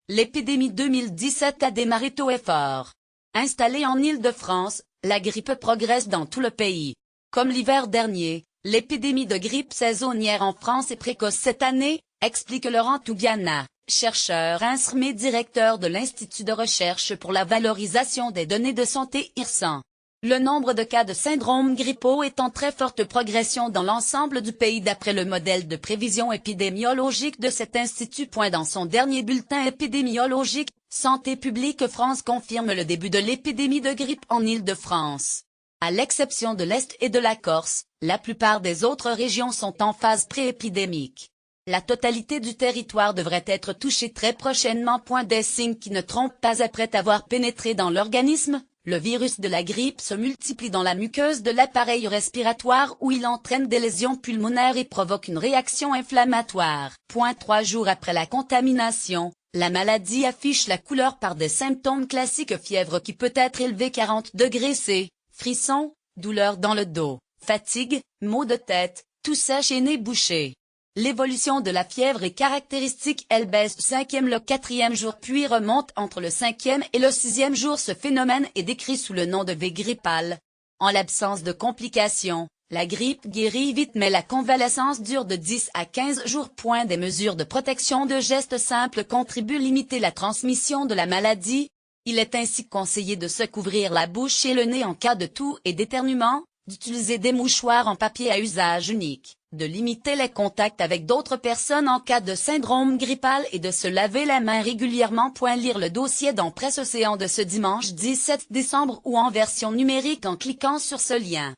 L'épidémie 2017 a démarré tôt et fort. Installée en Île-de-France, la grippe progresse dans tout le pays. Comme l'hiver dernier, l'épidémie de grippe saisonnière en France est précoce cette année, explique Laurent Toubiana, chercheur inscrit directeur de l'Institut de recherche pour la valorisation des données de santé IRSAN. Le nombre de cas de syndrome grippaux est en très forte progression dans l'ensemble du pays d'après le modèle de prévision épidémiologique de cet institut. Dans son dernier bulletin épidémiologique, Santé publique France confirme le début de l'épidémie de grippe en Île-de-France. À l'exception de l'Est et de la Corse, la plupart des autres régions sont en phase pré-épidémique. La totalité du territoire devrait être touchée très prochainement. Des signes qui ne trompent pas après avoir pénétré dans l'organisme. Le virus de la grippe se multiplie dans la muqueuse de l'appareil respiratoire où il entraîne des lésions pulmonaires et provoque une réaction inflammatoire. 3 jours après la contamination, la maladie affiche la couleur par des symptômes classiques: fièvre qui peut être élevée 40 degrés C, frissons, douleurs dans le dos, fatigue, maux de tête, toux sèche et nez bouché. L'évolution de la fièvre est caractéristique, elle baisse au 5e le 4e jour puis remonte entre le 5e et le 6e jour. Ce phénomène est décrit sous le nom de V grippale. En l'absence de complications, la grippe guérit vite mais la convalescence dure de 10 à 15 jours. Des mesures de protection de gestes simples contribuent à limiter la transmission de la maladie. Il est ainsi conseillé de se couvrir la bouche et le nez en cas de toux et d'éternuement, d'utiliser des mouchoirs en papier à usage unique, de limiter les contacts avec d'autres personnes en cas de syndrome grippal et de se laver la main régulièrement. Lire le dossier dans Presse Océan de ce dimanche 17 décembre ou en version numérique en cliquant sur ce lien.